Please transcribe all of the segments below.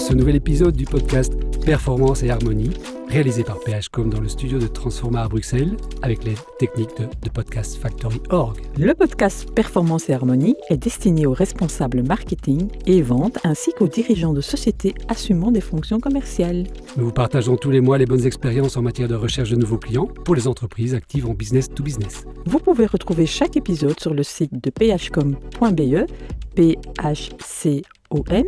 ce nouvel épisode du podcast Performance et Harmonie, réalisé par PHcom dans le studio de Transforma à Bruxelles, avec l'aide technique de Podcast Factory.org. Le podcast Performance et Harmonie est destiné aux responsables marketing et vente ainsi qu'aux dirigeants de sociétés assumant des fonctions commerciales. Nous vous partageons tous les mois les bonnes expériences en matière de recherche de nouveaux clients pour les entreprises actives en business to business. Vous pouvez retrouver chaque épisode sur le site de phcom.be, PHCOM,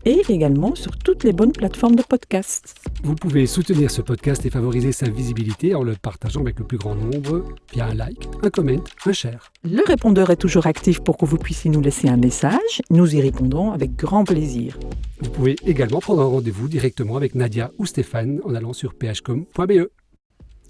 et également sur toutes les bonnes plateformes de podcast. Vous pouvez soutenir ce podcast et favoriser sa visibilité en le partageant avec le plus grand nombre via un like, un comment, un share. Le répondeur est toujours actif pour que vous puissiez nous laisser un message. Nous y répondons avec grand plaisir. Vous pouvez également prendre un rendez-vous directement avec Nadia ou Stéphane en allant sur phcom.be.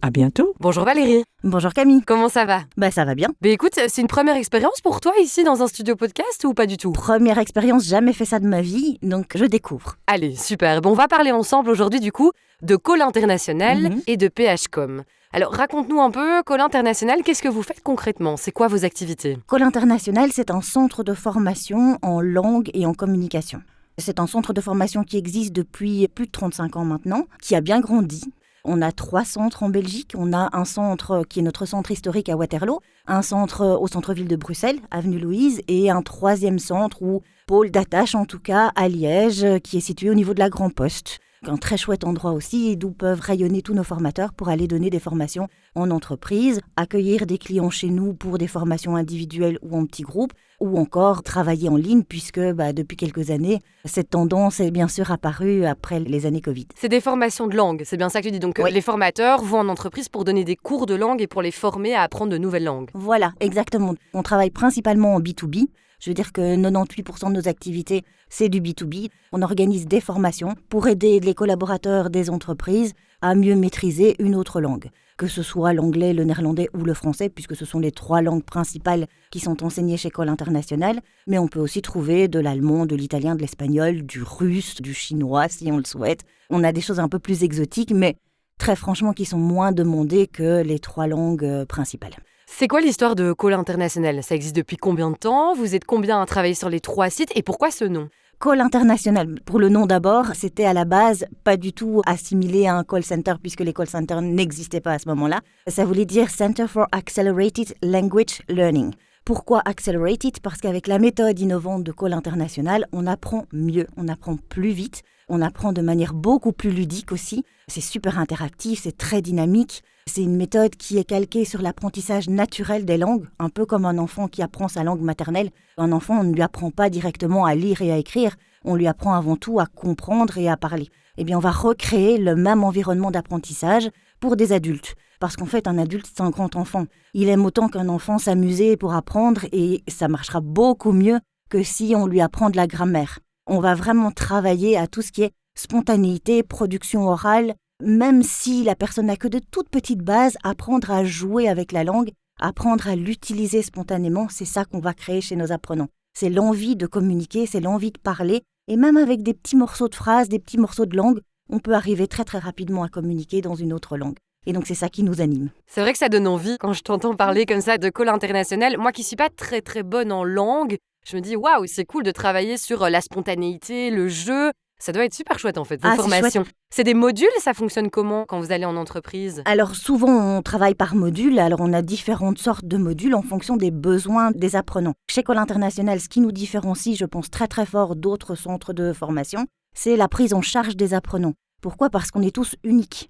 À bientôt. Bonjour Valérie. Bonjour Camille. Comment ça va ? Ça va bien. Écoute, c'est une première expérience pour toi ici dans un studio podcast ou pas du tout ? Première expérience, jamais fait ça de ma vie, donc je découvre. Allez, super. On va parler ensemble aujourd'hui du coup de Call International et de PHcom. Alors raconte-nous un peu, Call International, qu'est-ce que vous faites concrètement ? C'est quoi vos activités ? Call International, c'est un centre de formation en langue et en communication. C'est un centre de formation qui existe depuis plus de 35 ans maintenant, qui a bien grandi. On a 3 centres en Belgique. On a un centre qui est notre centre historique à Waterloo, un centre au centre-ville de Bruxelles, avenue Louise, et un 3e centre, ou pôle d'attache en tout cas, à Liège, qui est situé au niveau de la Grand Poste. Un très chouette endroit aussi, d'où peuvent rayonner tous nos formateurs pour aller donner des formations en entreprise, accueillir des clients chez nous pour des formations individuelles ou en petits groupes, ou encore travailler en ligne, puisque depuis quelques années, cette tendance est bien sûr apparue après les années Covid. C'est des formations de langue, c'est bien ça que tu dis. Donc oui. Les formateurs vont en entreprise pour donner des cours de langue et pour les former à apprendre de nouvelles langues. Voilà, exactement. On travaille principalement en B2B. Je veux dire que 98% de nos activités, c'est du B2B. On organise des formations pour aider les collaborateurs des entreprises à mieux maîtriser une autre langue, que ce soit l'anglais, le néerlandais ou le français, puisque ce sont les 3 langues principales qui sont enseignées chez Call International. Mais on peut aussi trouver de l'allemand, de l'italien, de l'espagnol, du russe, du chinois, si on le souhaite. On a des choses un peu plus exotiques, mais très franchement qui sont moins demandées que les 3 langues principales. C'est quoi l'histoire de Call International ? Ça existe depuis combien de temps ? Vous êtes combien à travailler sur les 3 sites ? Et pourquoi ce nom ? Call International, pour le nom d'abord, c'était à la base pas du tout assimilé à un call center puisque les call centers n'existaient pas à ce moment-là. Ça voulait dire Center for Accelerated Language Learning. Pourquoi Accelerated ? Parce qu'avec la méthode innovante de Call International, on apprend mieux, on apprend plus vite, on apprend de manière beaucoup plus ludique aussi. C'est super interactif, c'est très dynamique. C'est une méthode qui est calquée sur l'apprentissage naturel des langues, un peu comme un enfant qui apprend sa langue maternelle. Un enfant, on ne lui apprend pas directement à lire et à écrire, on lui apprend avant tout à comprendre et à parler. Eh bien, on va recréer le même environnement d'apprentissage pour des adultes. Parce qu'en fait, un adulte, c'est un grand enfant. Il aime autant qu'un enfant s'amuser pour apprendre et ça marchera beaucoup mieux que si on lui apprend de la grammaire. On va vraiment travailler à tout ce qui est spontanéité, production orale, même si la personne n'a que de toutes petites bases, apprendre à jouer avec la langue, apprendre à l'utiliser spontanément, c'est ça qu'on va créer chez nos apprenants. C'est l'envie de communiquer, c'est l'envie de parler, et même avec des petits morceaux de phrases, des petits morceaux de langue, on peut arriver très très rapidement à communiquer dans une autre langue. Et donc c'est ça qui nous anime. C'est vrai que ça donne envie quand je t'entends parler comme ça de Call International. Moi qui suis pas très très bonne en langue, je me dis waouh, c'est cool de travailler sur la spontanéité, le jeu. Ça doit être super chouette en fait, vos formations. C'est des modules, ça fonctionne comment quand vous allez en entreprise ? Alors souvent on travaille par module, alors on a différentes sortes de modules en fonction des besoins des apprenants. Chez Call International, ce qui nous différencie, je pense très très fort d'autres centres de formation, c'est la prise en charge des apprenants. Pourquoi ? Parce qu'on est tous uniques.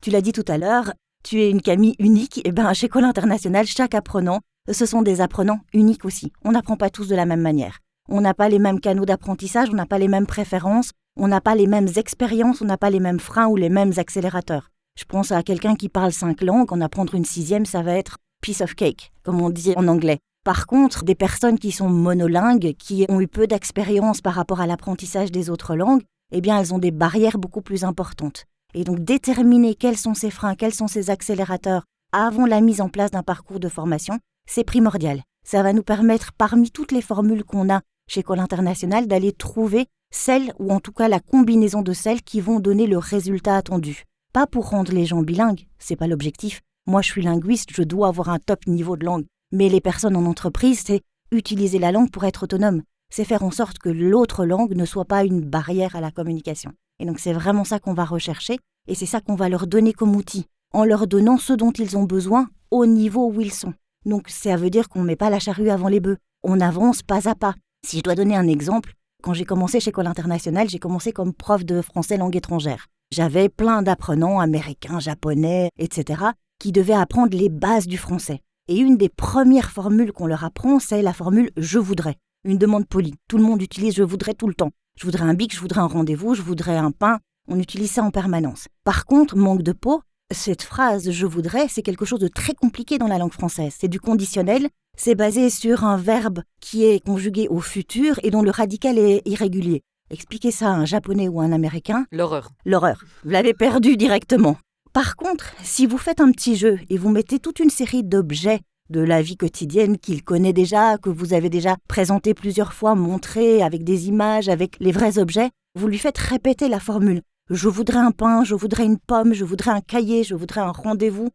Tu l'as dit tout à l'heure, tu es une Camille unique, et chez Call International, chaque apprenant, ce sont des apprenants uniques aussi. On n'apprend pas tous de la même manière. On n'a pas les mêmes canaux d'apprentissage, on n'a pas les mêmes préférences, on n'a pas les mêmes expériences, on n'a pas les mêmes freins ou les mêmes accélérateurs. Je pense à quelqu'un qui parle 5 langues, en apprendre une 6e, ça va être piece of cake, comme on dit en anglais. Par contre, des personnes qui sont monolingues, qui ont eu peu d'expérience par rapport à l'apprentissage des autres langues, elles ont des barrières beaucoup plus importantes. Et donc déterminer quels sont ces freins, quels sont ces accélérateurs avant la mise en place d'un parcours de formation, c'est primordial. Ça va nous permettre, parmi toutes les formules qu'on a chez Call International, d'aller trouver celles, ou en tout cas la combinaison de celles qui vont donner le résultat attendu. Pas pour rendre les gens bilingues, c'est pas l'objectif. Moi, je suis linguiste, je dois avoir un top niveau de langue. Mais les personnes en entreprise, c'est utiliser la langue pour être autonome. c'est faire en sorte que l'autre langue ne soit pas une barrière à la communication. Et donc c'est vraiment ça qu'on va rechercher et c'est ça qu'on va leur donner comme outil, en leur donnant ce dont ils ont besoin au niveau où ils sont. Donc ça veut dire qu'on ne met pas la charrue avant les bœufs, on avance pas à pas. Si je dois donner un exemple, quand j'ai commencé chez École Internationale, j'ai commencé comme prof de français langue étrangère. J'avais plein d'apprenants américains, japonais, etc., qui devaient apprendre les bases du français. Et une des premières formules qu'on leur apprend, c'est la formule « je voudrais ». Une demande polie. Tout le monde utilise « je voudrais » tout le temps. Je voudrais un bic, je voudrais un rendez-vous, je voudrais un pain. On utilise ça en permanence. Par contre, manque de peau, cette phrase « je voudrais », c'est quelque chose de très compliqué dans la langue française. C'est du conditionnel, c'est basé sur un verbe qui est conjugué au futur et dont le radical est irrégulier. Expliquez ça à un japonais ou à un américain. L'horreur. Vous l'avez perdu directement. Par contre, si vous faites un petit jeu et vous mettez toute une série d'objets de la vie quotidienne qu'il connaît déjà, que vous avez déjà présenté plusieurs fois, montré avec des images, avec les vrais objets, vous lui faites répéter la formule. Je voudrais un pain, je voudrais une pomme, je voudrais un cahier, je voudrais un rendez-vous.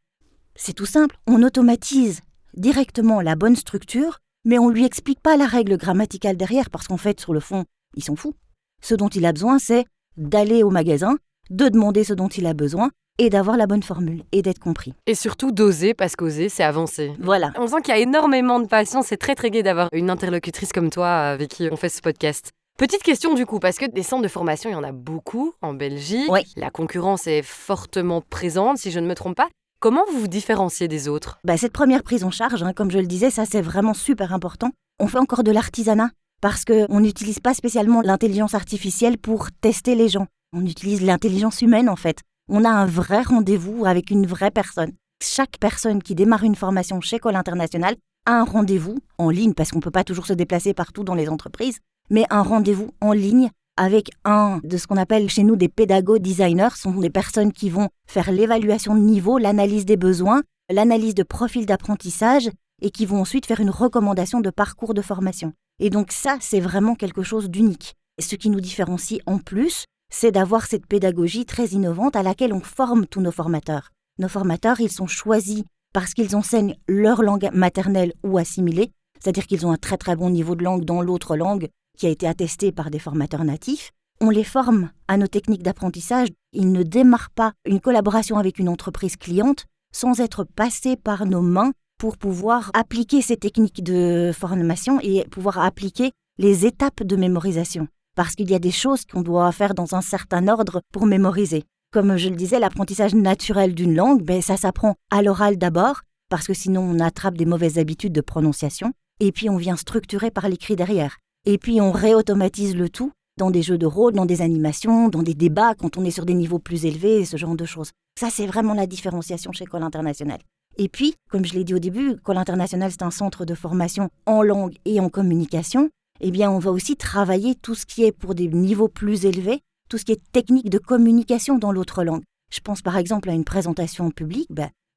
C'est tout simple, on automatise directement la bonne structure, mais on ne lui explique pas la règle grammaticale derrière, parce qu'en fait, sur le fond, ils sont fous. Ce dont il a besoin, c'est d'aller au magasin, de demander ce dont il a besoin, et d'avoir la bonne formule, et d'être compris. Et surtout d'oser, parce qu'oser, c'est avancer. Voilà. On sent qu'il y a énormément de passion, c'est très très gai d'avoir une interlocutrice comme toi avec qui on fait ce podcast. Petite question du coup, parce que des centres de formation, il y en a beaucoup en Belgique. Oui. La concurrence est fortement présente, si je ne me trompe pas. Comment vous vous différenciez des autres ? Cette première prise en charge, comme je le disais, ça c'est vraiment super important. On fait encore de l'artisanat, parce qu'on n'utilise pas spécialement l'intelligence artificielle pour tester les gens. On utilise l'intelligence humaine en fait. On a un vrai rendez-vous avec une vraie personne. Chaque personne qui démarre une formation chez École Internationale a un rendez-vous en ligne, parce qu'on ne peut pas toujours se déplacer partout dans les entreprises, mais un rendez-vous en ligne avec un de ce qu'on appelle chez nous des pédago-designers. Ce sont des personnes qui vont faire l'évaluation de niveau, l'analyse des besoins, l'analyse de profil d'apprentissage et qui vont ensuite faire une recommandation de parcours de formation. Et donc ça, c'est vraiment quelque chose d'unique. Et ce qui nous différencie en plus, c'est d'avoir cette pédagogie très innovante à laquelle on forme tous nos formateurs. Nos formateurs, ils sont choisis parce qu'ils enseignent leur langue maternelle ou assimilée, c'est-à-dire qu'ils ont un très très bon niveau de langue dans l'autre langue qui a été attesté par des formateurs natifs. On les forme à nos techniques d'apprentissage. Ils ne démarrent pas une collaboration avec une entreprise cliente sans être passés par nos mains pour pouvoir appliquer ces techniques de formation et pouvoir appliquer les étapes de mémorisation. Parce qu'il y a des choses qu'on doit faire dans un certain ordre pour mémoriser. Comme je le disais, l'apprentissage naturel d'une langue, ça s'apprend à l'oral d'abord, parce que sinon on attrape des mauvaises habitudes de prononciation, et puis on vient structurer par l'écrit derrière. Et puis on réautomatise le tout dans des jeux de rôle, dans des animations, dans des débats, quand on est sur des niveaux plus élevés, ce genre de choses. Ça, c'est vraiment la différenciation chez École Internationale. Et puis, comme je l'ai dit au début, École Internationale, c'est un centre de formation en langue et en communication. On va aussi travailler tout ce qui est pour des niveaux plus élevés, tout ce qui est technique de communication dans l'autre langue. Je pense par exemple à une présentation en public.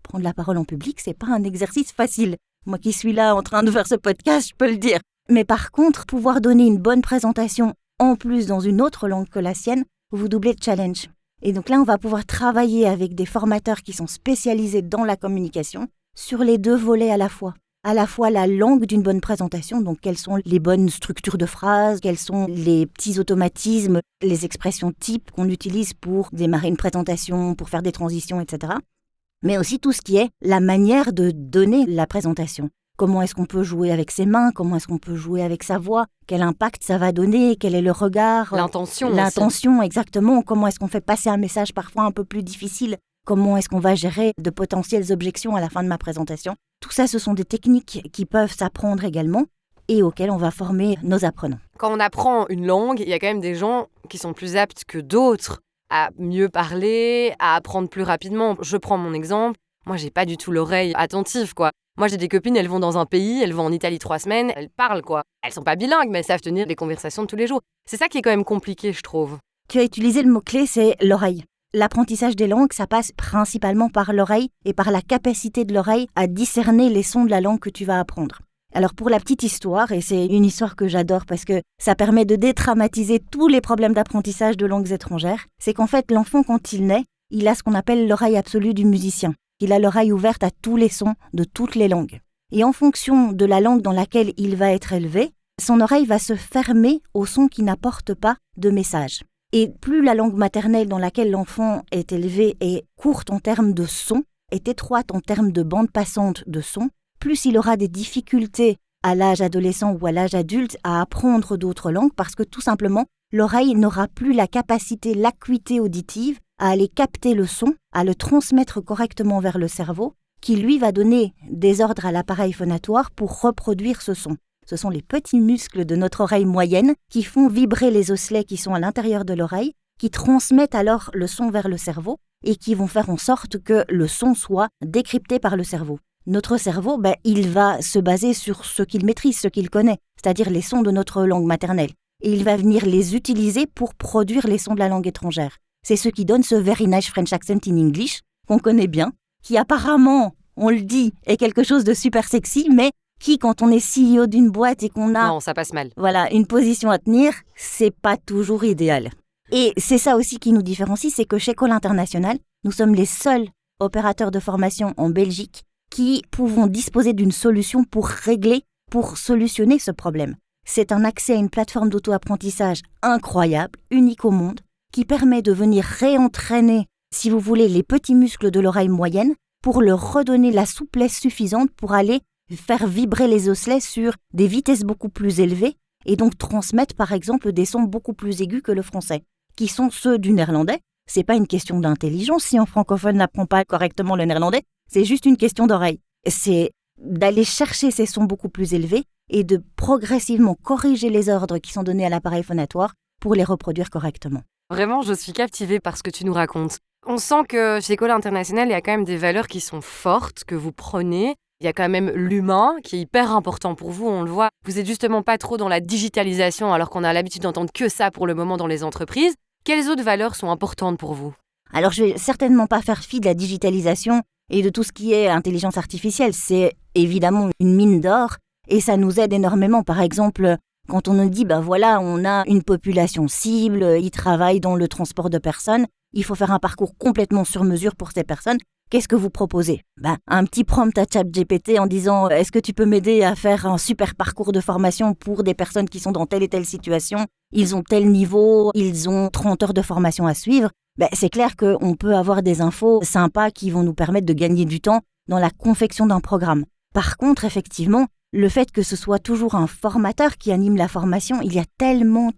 Prendre la parole en public, c'est pas un exercice facile. Moi qui suis là en train de faire ce podcast, je peux le dire. Mais par contre, pouvoir donner une bonne présentation en plus dans une autre langue que la sienne, vous doublez le challenge. Et donc là, on va pouvoir travailler avec des formateurs qui sont spécialisés dans la communication sur les deux volets à la fois. À la fois la langue d'une bonne présentation, donc quelles sont les bonnes structures de phrases, quels sont les petits automatismes, les expressions types qu'on utilise pour démarrer une présentation, pour faire des transitions, etc. Mais aussi tout ce qui est la manière de donner la présentation. Comment est-ce qu'on peut jouer avec ses mains, comment est-ce qu'on peut jouer avec sa voix, quel impact ça va donner, quel est le regard. L'intention, exactement. Comment est-ce qu'on fait passer un message parfois un peu plus difficile. Comment est-ce qu'on va gérer de potentielles objections à la fin de ma présentation. Tout ça, ce sont des techniques qui peuvent s'apprendre également et auxquelles on va former nos apprenants. Quand on apprend une langue, il y a quand même des gens qui sont plus aptes que d'autres à mieux parler, à apprendre plus rapidement. Je prends mon exemple. Moi, j'ai pas du tout l'oreille attentive, quoi. Moi, j'ai des copines, elles vont dans un pays, elles vont en Italie 3 semaines, elles parlent, quoi. Elles sont pas bilingues, mais elles savent tenir des conversations de tous les jours. C'est ça qui est quand même compliqué, je trouve. Tu as utilisé le mot-clé, c'est l'oreille. L'apprentissage des langues, ça passe principalement par l'oreille et par la capacité de l'oreille à discerner les sons de la langue que tu vas apprendre. Alors pour la petite histoire, et c'est une histoire que j'adore parce que ça permet de dédramatiser tous les problèmes d'apprentissage de langues étrangères, c'est qu'en fait l'enfant quand il naît, il a ce qu'on appelle l'oreille absolue du musicien. Il a l'oreille ouverte à tous les sons de toutes les langues. Et en fonction de la langue dans laquelle il va être élevé, son oreille va se fermer aux sons qui n'apportent pas de message. Et plus la langue maternelle dans laquelle l'enfant est élevé est courte en termes de son, est étroite en termes de bande passante de son, plus il aura des difficultés à l'âge adolescent ou à l'âge adulte à apprendre d'autres langues parce que tout simplement, l'oreille n'aura plus la capacité, l'acuité auditive à aller capter le son, à le transmettre correctement vers le cerveau, qui lui va donner des ordres à l'appareil phonatoire pour reproduire ce son. Ce sont les petits muscles de notre oreille moyenne qui font vibrer les osselets qui sont à l'intérieur de l'oreille, qui transmettent alors le son vers le cerveau et qui vont faire en sorte que le son soit décrypté par le cerveau. Notre cerveau, il va se baser sur ce qu'il maîtrise, ce qu'il connaît, c'est-à-dire les sons de notre langue maternelle. Et il va venir les utiliser pour produire les sons de la langue étrangère. C'est ce qui donne ce very nice French accent in English, qu'on connaît bien, qui apparemment, on le dit, est quelque chose de super sexy, mais qui, quand on est CEO d'une boîte et qu'on a Non, ça passe mal. Voilà, une position à tenir, c'est pas toujours idéal. Et c'est ça aussi qui nous différencie, c'est que chez École Internationale, nous sommes les seuls opérateurs de formation en Belgique qui pouvons disposer d'une solution pour solutionner ce problème. C'est un accès à une plateforme d'auto-apprentissage incroyable, unique au monde, qui permet de venir réentraîner, si vous voulez, les petits muscles de l'oreille moyenne pour leur redonner la souplesse suffisante pour aller faire vibrer les osselets sur des vitesses beaucoup plus élevées et donc transmettre par exemple des sons beaucoup plus aigus que le français, qui sont ceux du néerlandais. C'est pas une question d'intelligence si un francophone n'apprend pas correctement le néerlandais, c'est juste une question d'oreille. C'est d'aller chercher ces sons beaucoup plus élevés et de progressivement corriger les ordres qui sont donnés à l'appareil phonatoire pour les reproduire correctement. Vraiment, je suis captivée par ce que tu nous racontes. On sent que chez École Internationale, il y a quand même des valeurs qui sont fortes, que vous prenez. Il y a quand même l'humain qui est hyper important pour vous, on le voit. Vous êtes justement pas trop dans la digitalisation alors qu'on a l'habitude d'entendre que ça pour le moment dans les entreprises. Quelles autres valeurs sont importantes pour vous ? Alors je vais certainement pas faire fi de la digitalisation et de tout ce qui est intelligence artificielle. C'est évidemment une mine d'or et ça nous aide énormément. Par exemple, quand on nous dit, voilà, on a une population cible, ils travaillent dans le transport de personnes, il faut faire un parcours complètement sur mesure pour ces personnes. Qu'est-ce que vous proposez ? Un petit prompt à ChatGPT en disant « Est-ce que tu peux m'aider à faire un super parcours de formation pour des personnes qui sont dans telle et telle situation ? Ils ont tel niveau, ils ont 30 heures de formation à suivre. » C'est clair qu'on peut avoir des infos sympas qui vont nous permettre de gagner du temps dans la confection d'un programme. Par contre, effectivement, le fait que ce soit toujours un formateur qui anime la formation, il y a tellement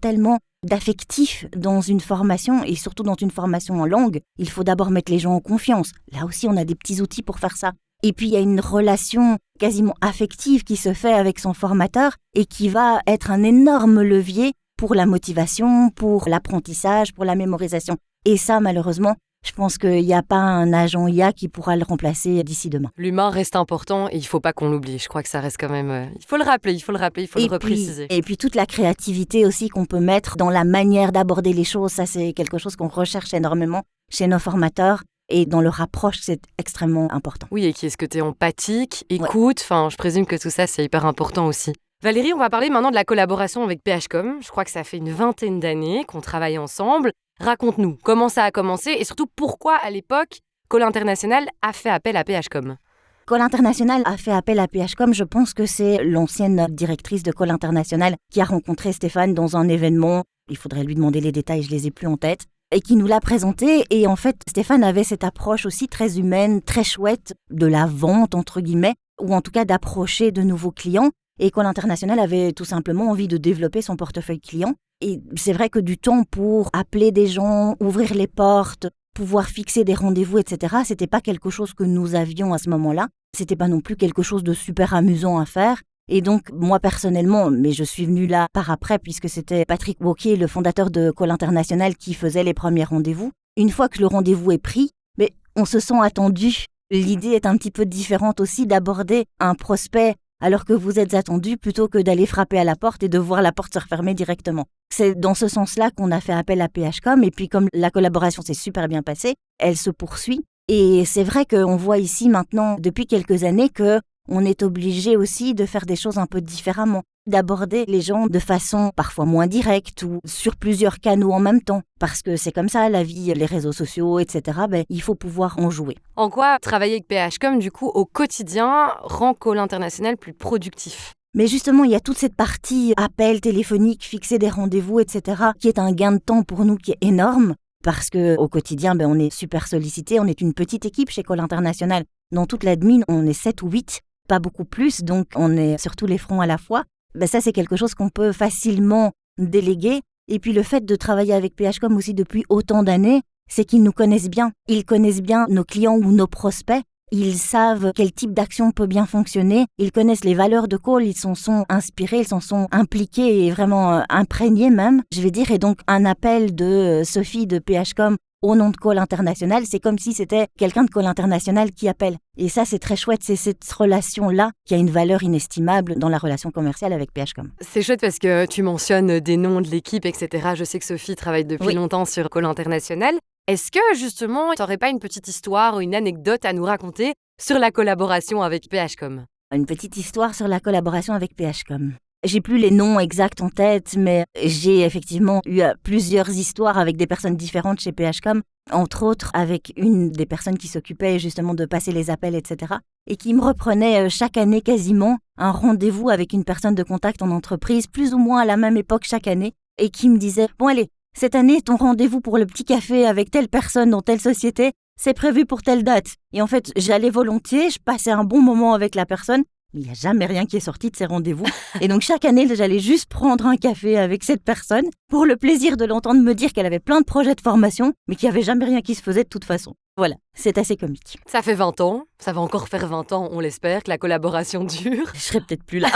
d'affectif dans une formation et surtout dans une formation en langue. Il faut d'abord mettre les gens en confiance. Là aussi, on a des petits outils pour faire ça. Et puis, il y a une relation quasiment affective qui se fait avec son formateur et qui va être un énorme levier pour la motivation, pour l'apprentissage, pour la mémorisation. Et ça, malheureusement, je pense qu'il n'y a pas un agent IA qui pourra le remplacer d'ici demain. L'humain reste important et il ne faut pas qu'on l'oublie. Je crois que ça reste quand même... Il faut le rappeler, il faut le repréciser. Et puis toute la créativité aussi qu'on peut mettre dans la manière d'aborder les choses, ça c'est quelque chose qu'on recherche énormément chez nos formateurs. Et dans leur approche, c'est extrêmement important. Oui, et qui est-ce que tu es empathique, écoute, je présume que tout ça, c'est hyper important aussi. Valérie, on va parler maintenant de la collaboration avec PHCOM. Je crois que ça fait une 20aine d'années qu'on travaille ensemble. Raconte-nous comment ça a commencé et surtout pourquoi, à l'époque, École Internationale a fait appel à PHCOM. École Internationale a fait appel à PHCOM. Je pense que c'est l'ancienne directrice de École Internationale qui a rencontré Stéphane dans un événement. Il faudrait lui demander les détails, je les ai plus en tête. Et qui nous l'a présenté. Et en fait, Stéphane avait cette approche aussi très humaine, très chouette de la vente, entre guillemets, ou en tout cas d'approcher de nouveaux clients. Et École Internationale avait tout simplement envie de développer son portefeuille client. Et c'est vrai que du temps pour appeler des gens, ouvrir les portes, pouvoir fixer des rendez-vous, etc., c'était pas quelque chose que nous avions à ce moment-là. C'était pas non plus quelque chose de super amusant à faire. Et donc, moi personnellement, mais je suis venue là par après, puisque c'était Patrick Wauquiez, le fondateur de École Internationale, qui faisait les premiers rendez-vous. Une fois que le rendez-vous est pris, mais on se sent attendu. L'idée est un petit peu différente aussi d'aborder un prospect alors que vous êtes attendu plutôt que d'aller frapper à la porte et de voir la porte se refermer directement. C'est dans ce sens-là qu'on a fait appel à PHCOM et puis comme la collaboration s'est super bien passée, elle se poursuit. Et c'est vrai qu'on voit ici maintenant, depuis quelques années, qu'on est obligé aussi de faire des choses un peu différemment, d'aborder les gens de façon parfois moins directe ou sur plusieurs canaux en même temps. Parce que c'est comme ça, la vie, les réseaux sociaux, etc., il faut pouvoir en jouer. En quoi travailler avec PHCOM, du coup, au quotidien, rend École Internationale plus productif ? Mais justement, il y a toute cette partie appel téléphonique, fixer des rendez-vous, etc., qui est un gain de temps pour nous qui est énorme. Parce qu'au quotidien, on est super sollicité. On est une petite équipe chez Call International. Dans toute l'admin, on est 7 ou 8, pas beaucoup plus. Donc, on est sur tous les fronts à la fois. Ça, c'est quelque chose qu'on peut facilement déléguer. Et puis, le fait de travailler avec PHCom aussi depuis autant d'années, c'est qu'ils nous connaissent bien. Ils connaissent bien nos clients ou nos prospects. Ils savent quel type d'action peut bien fonctionner. Ils connaissent les valeurs de Call, ils s'en sont inspirés, ils s'en sont impliqués et vraiment imprégnés même, je vais dire. Et donc, un appel de Sophie de PHCom au nom de Call International, c'est comme si c'était quelqu'un de Call International qui appelle. Et ça, c'est très chouette. C'est cette relation-là qui a une valeur inestimable dans la relation commerciale avec PHCom. C'est chouette parce que tu mentionnes des noms de l'équipe, etc. Je sais que Sophie travaille depuis longtemps sur Call International. Est-ce que, justement, tu n'aurais pas une petite histoire ou une anecdote à nous raconter sur la collaboration avec PHCom ? Une petite histoire sur la collaboration avec PHCom. J'ai plus les noms exacts en tête, mais j'ai effectivement eu plusieurs histoires avec des personnes différentes chez PHCom, entre autres avec une des personnes qui s'occupait justement de passer les appels, etc., et qui me reprenait chaque année quasiment un rendez-vous avec une personne de contact en entreprise, plus ou moins à la même époque chaque année, et qui me disait « Bon allez, cette année, ton rendez-vous pour le petit café avec telle personne dans telle société, c'est prévu pour telle date. » Et en fait, j'allais volontiers, je passais un bon moment avec la personne, mais il n'y a jamais rien qui est sorti de ces rendez-vous. Et donc, chaque année, j'allais juste prendre un café avec cette personne pour le plaisir de l'entendre me dire qu'elle avait plein de projets de formation, mais qu'il n'y avait jamais rien qui se faisait de toute façon. Voilà, c'est assez comique. Ça fait 20 ans, ça va encore faire 20 ans, on l'espère, que la collaboration dure. Je serai peut-être plus là.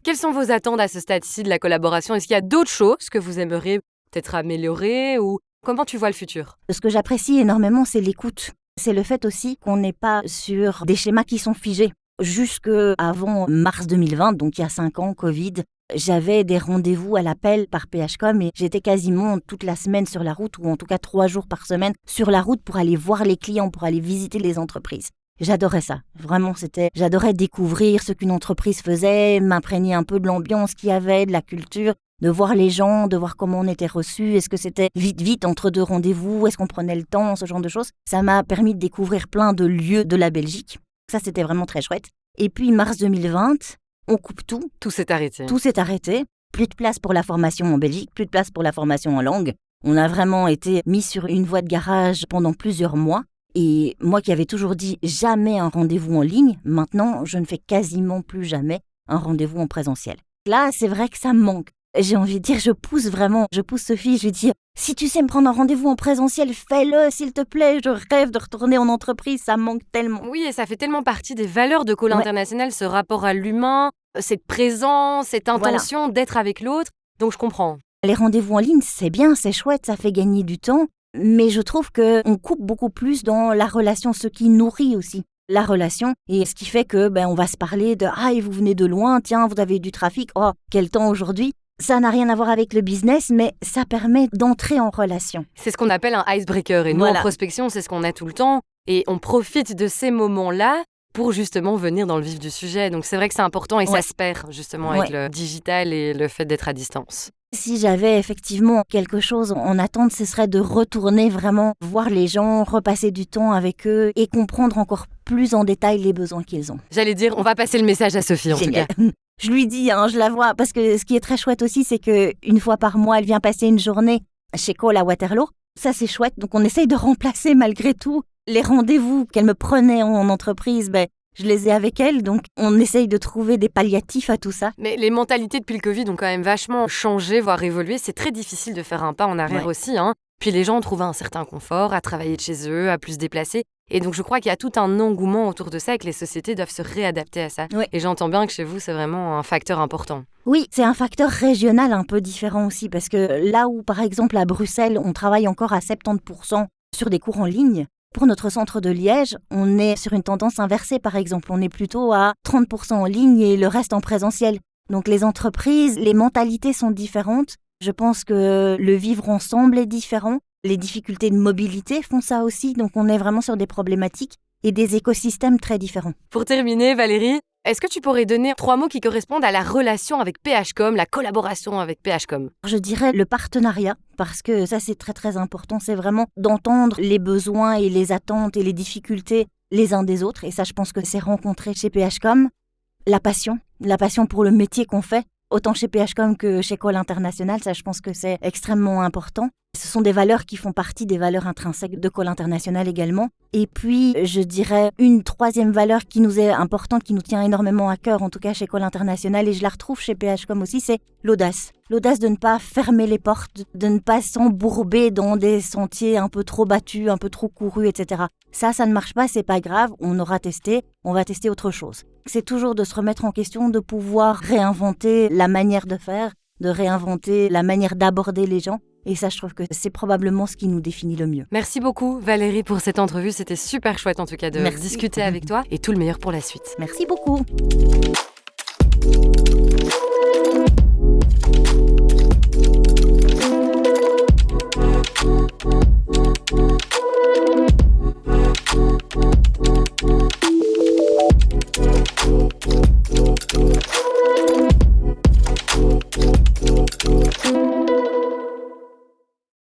Quelles sont vos attentes à ce stade-ci de la collaboration ? Est-ce qu'il y a d'autres choses que vous aimeriez peut-être améliorer ou comment tu vois le futur ? Ce que j'apprécie énormément, c'est l'écoute. C'est le fait aussi qu'on n'est pas sur des schémas qui sont figés. Jusqu'avant mars 2020, donc il y a 5 ans, Covid, j'avais des rendez-vous à l'appel par PHCom et j'étais quasiment toute la semaine sur la route, ou en tout cas 3 jours par semaine sur la route pour aller voir les clients, pour aller visiter les entreprises. J'adorais ça, vraiment, j'adorais découvrir ce qu'une entreprise faisait, m'imprégner un peu de l'ambiance qu'il y avait, de la culture, de voir les gens, de voir comment on était reçus, est-ce que c'était vite entre 2 rendez-vous, est-ce qu'on prenait le temps, ce genre de choses. Ça m'a permis de découvrir plein de lieux de la Belgique. Ça, c'était vraiment très chouette. Et puis, mars 2020, on coupe tout. Tout s'est arrêté. Tout s'est arrêté. Plus de place pour la formation en Belgique, plus de place pour la formation en langue. On a vraiment été mis sur une voie de garage pendant plusieurs mois. Et moi qui avais toujours dit jamais un rendez-vous en ligne, maintenant, je ne fais quasiment plus jamais un rendez-vous en présentiel. Là, c'est vrai que ça me manque. J'ai envie de dire, je pousse Sophie, je lui dis, si tu sais me prendre un rendez-vous en présentiel, fais-le, s'il te plaît, je rêve de retourner en entreprise, ça me manque tellement. Oui, et ça fait tellement partie des valeurs de Call International, ce rapport à l'humain, cette présence, cette intention d'être avec l'autre, donc je comprends. Les rendez-vous en ligne, c'est bien, c'est chouette, ça fait gagner du temps, mais je trouve qu'on coupe beaucoup plus dans la relation, ce qui nourrit aussi la relation, et ce qui fait que on va se parler de « Ah, et vous venez de loin, tiens, vous avez eu du trafic, oh, quel temps aujourd'hui ?» Ça n'a rien à voir avec le business, mais ça permet d'entrer en relation. C'est ce qu'on appelle un icebreaker. Et nous, en prospection, c'est ce qu'on a tout le temps. Et on profite de ces moments-là pour justement venir dans le vif du sujet. Donc c'est vrai que c'est important et ça se perd justement avec le digital et le fait d'être à distance. Si j'avais effectivement quelque chose en attente, ce serait de retourner vraiment voir les gens, repasser du temps avec eux et comprendre encore plus en détail les besoins qu'ils ont. J'allais dire, on va passer le message à Sophie en tout cas. Je lui dis, je la vois, parce que ce qui est très chouette aussi, c'est qu'une fois par mois, elle vient passer une journée chez Call à Waterloo. Ça, c'est chouette. Donc, on essaye de remplacer malgré tout les rendez-vous qu'elle me prenait en entreprise. Je les ai avec elle, donc on essaye de trouver des palliatifs à tout ça. Mais les mentalités depuis le Covid ont quand même vachement changé, voire évolué. C'est très difficile de faire un pas en arrière aussi. Puis les gens ont trouvé un certain confort à travailler de chez eux, à plus se déplacer. Et donc, je crois qu'il y a tout un engouement autour de ça et que les sociétés doivent se réadapter à ça. Et j'entends bien que chez vous, c'est vraiment un facteur important. Oui, c'est un facteur régional un peu différent aussi parce que là où, par exemple, à Bruxelles, on travaille encore à 70% sur des cours en ligne, pour notre centre de Liège, on est sur une tendance inversée, par exemple. On est plutôt à 30% en ligne et le reste en présentiel. Donc, les entreprises, les mentalités sont différentes. Je pense que le vivre ensemble est différent. Les difficultés de mobilité font ça aussi, donc on est vraiment sur des problématiques et des écosystèmes très différents. Pour terminer, Valérie, est-ce que tu pourrais donner 3 mots qui correspondent à la relation avec PHCom, la collaboration avec PHCom ? Je dirais le partenariat, parce que ça c'est très très important, c'est vraiment d'entendre les besoins et les attentes et les difficultés les uns des autres, et ça je pense que c'est rencontré chez PHCom. La passion, la passion pour le métier qu'on fait, autant chez PHCOM que chez École Internationale. Ça, je pense que c'est extrêmement important. Ce sont des valeurs qui font partie des valeurs intrinsèques de École Internationale également. Et puis, je dirais, une troisième valeur qui nous est importante, qui nous tient énormément à cœur, en tout cas chez École Internationale, et je la retrouve chez PHCOM aussi, c'est l'audace. L'audace de ne pas fermer les portes, de ne pas s'embourber dans des sentiers un peu trop battus, un peu trop courus, etc. Ça ne marche pas, c'est pas grave, on aura testé, on va tester autre chose. C'est toujours de se remettre en question, de pouvoir réinventer la manière de faire, de réinventer la manière d'aborder les gens. Et ça, je trouve que c'est probablement ce qui nous définit le mieux. Merci beaucoup Valérie pour cette entrevue. C'était super chouette en tout cas de discuter avec toi et tout le meilleur pour la suite. Merci beaucoup.